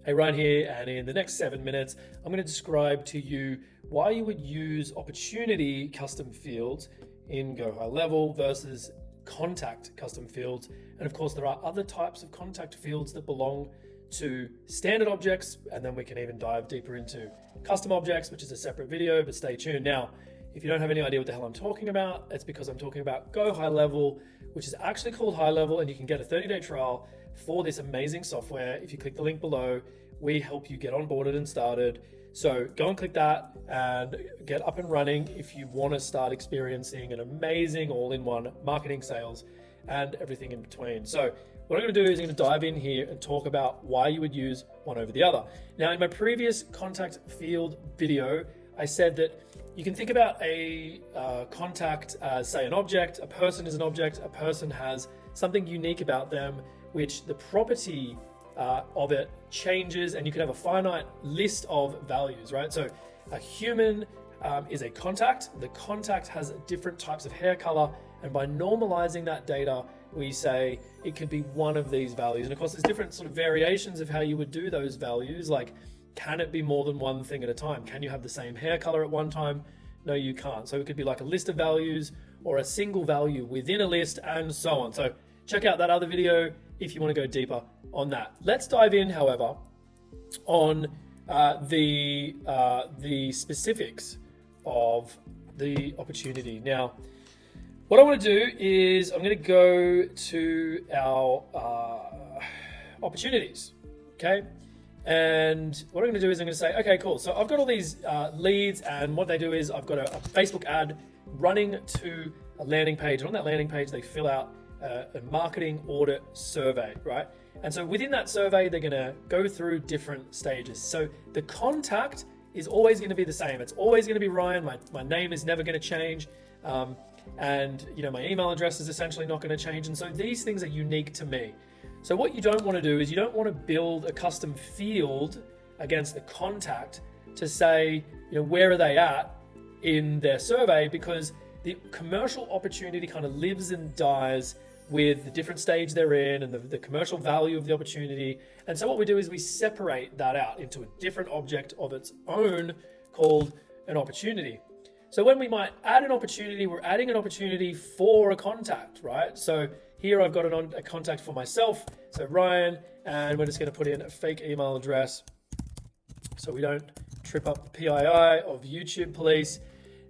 Hey, Ryan here, and in the next 7 minutes, I'm going to describe to you why you would use opportunity custom fields in GoHighLevel versus contact custom fields. And of course, there are other types of contact fields that belong to standard objects, and then we can even dive deeper into custom objects, which is a separate video, but stay tuned. Now, if you don't have any idea what the hell I'm talking about, it's because I'm talking about GoHighLevel, which is actually called HighLevel, and you can get a 30-day trial for this amazing software. If you click the link below, we help you get onboarded and started. So go and click that and get up and running if you want to start experiencing an amazing all-in-one marketing, sales, and everything in between. So what I'm going to do is I'm going to dive in here and talk about why you would use one over the other. Now, in my previous contact field video, I said that you can think about a contact as, say, an object. A person is an object. A person has something unique about them, which the property of it changes, and you can have a finite list of values, right? So a human is a contact. The contact has different types of hair color, and by normalizing that data, we say it could be one of these values. And of course, there's different sort of variations of how you would do those values. Like, can it be more than one thing at a time? Can you have the same hair color at one time? No, you can't. So it could be like a list of values or a single value within a list, and so on. So check out that other video if you want to go deeper on that. Let's dive in, however, on the specifics of the opportunity. Now, what I want to do is I'm going to go to our opportunities, okay? And what I'm going to do is I'm going to say, okay, cool. So I've got all these leads, and what they do is I've got a Facebook ad running to a landing page, and on that landing page, they fill out a marketing audit survey, right? And so within that survey, they're going to go through different stages. So the contact is always going to be the same. It's always going to be Ryan. My name is never going to change. And my email address is essentially not going to change. And so these things are unique to me. So what you don't want to do is you don't want to build a custom field against the contact to say, where are they at in their survey, because the commercial opportunity kind of lives and dies with the different stage they're in and the commercial value of the opportunity. And so what we do is we separate that out into a different object of its own called an opportunity. So when we might add an opportunity, we're adding an opportunity for a contact, right? So here I've got a contact for myself, so Ryan, and we're just going to put in a fake email address so we don't trip up the PII of YouTube police.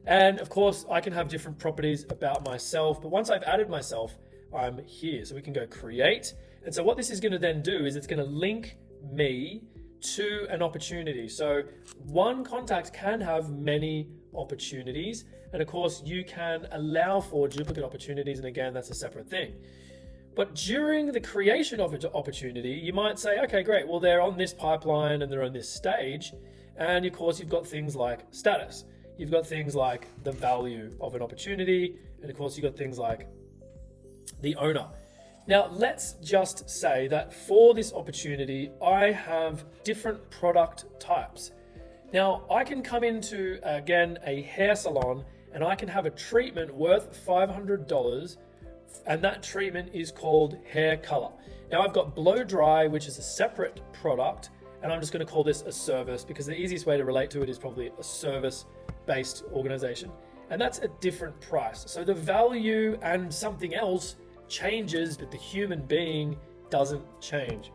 And of course, I can have different properties about myself, but once I've added myself, I'm here. So we can go create. And so what this is going to then do is it's going to link me to an opportunity. So one contact can have many opportunities, and of course you can allow for duplicate opportunities, and again, that's a separate thing. But during the creation of an opportunity, you might say, okay, great, well, they're on this pipeline and they're on this stage, and of course you've got things like status, you've got things like the value of an opportunity, and of course you've got things like the owner. Now, let's just say that for this opportunity, I have different product types. Now, I can come into, again, a hair salon, and I can have a treatment worth $500, and that treatment is called hair color. Now, I've got blow dry, which is a separate product, and I'm just going to call this a service because the easiest way to relate to it is probably a service-based organization. And that's a different price. So the value and something else changes, but the human being doesn't change.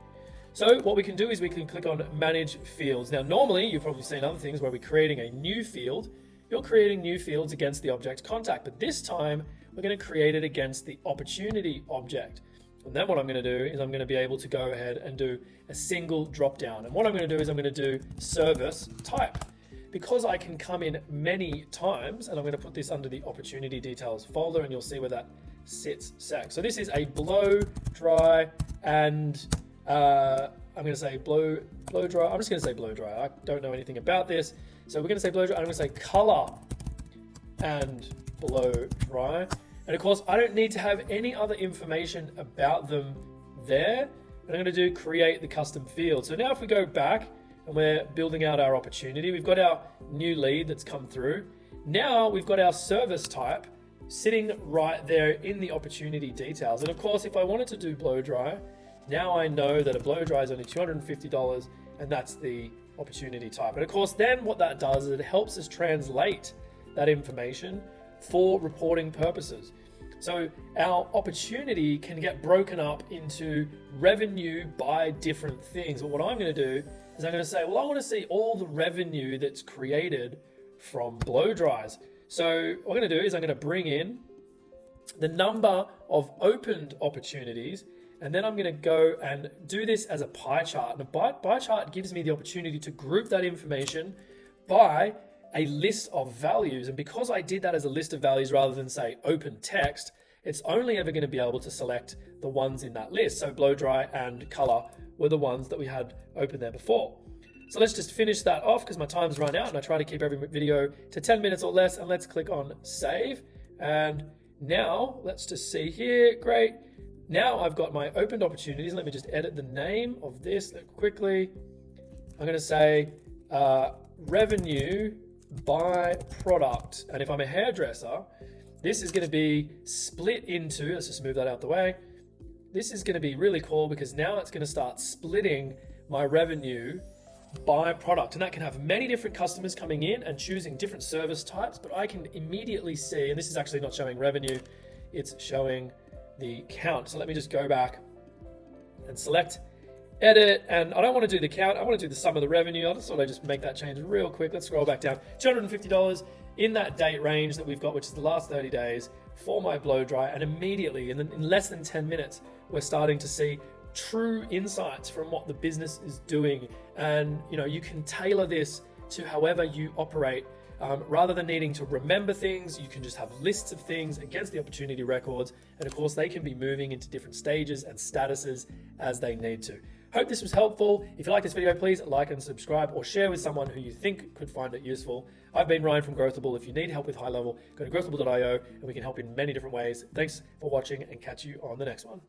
So what we can do is we can click on manage fields. Now, normally you've probably seen other things where we're creating a new field. You're creating new fields against the object contact, but this time we're going to create it against the opportunity object. And then what I'm going to do is I'm going to be able to go ahead and do a single drop down. And what I'm going to do is I'm going to do service type. Because I can come in many times, and I'm going to put this under the opportunity details folder, and you'll see where that sits sec. So this is a blow dry, and I'm going to say blow dry. I'm just going to say blow dry. I don't know anything about this. So we're going to say blow dry. I'm going to say color and blow dry. And of course, I don't need to have any other information about them there. And I'm going to do create the custom field. So now if we go back and we're building out our opportunity, we've got our new lead that's come through. Now we've got our service type sitting right there in the opportunity details. And of course, if I wanted to do blow dry, now I know that a blow dry is only $250 and that's the opportunity type. And of course, then what that does is it helps us translate that information for reporting purposes. So our opportunity can get broken up into revenue by different things. But what I'm going to do is I'm going to say, well, I want to see all the revenue that's created from blow dries. So what I'm going to do is I'm going to bring in the number of opened opportunities, and then I'm going to go and do this as a pie chart. And a pie chart gives me the opportunity to group that information by a list of values. And because I did that as a list of values rather than say open text, it's only ever going to be able to select the ones in that list. So blow dry and color were the ones that we had open there before. So let's just finish that off because my time's run out, and I try to keep every video to 10 minutes or less. And let's click on save. And now let's just see here. Great. Now I've got my opened opportunities. Let me just edit the name of this quickly. I'm going to say revenue by product. And if I'm a hairdresser, this is going to be split into, let's just move that out the way. This is going to be really cool because now it's going to start splitting my revenue by product. And that can have many different customers coming in and choosing different service types, but I can immediately see, and this is actually not showing revenue, it's showing the count. So let me just go back and select edit, and I don't want to do the count, I want to do the sum of the revenue. I just thought I'd just make that change real quick. Let's scroll back down. $250 in that date range that we've got, which is the last 30 days for my blow dry, and immediately in less than 10 minutes, we're starting to see true insights from what the business is doing. And you can tailor this to however you operate. Rather than needing to remember things, you can just have lists of things against the opportunity records. And of course, they can be moving into different stages and statuses as they need to. Hope this was helpful. If you like this video, please like and subscribe or share with someone who you think could find it useful. I've been Ryan from GoHighLevel. If you need help with high level, go to GoHighLevel.io and we can help in many different ways. Thanks for watching and catch you on the next one.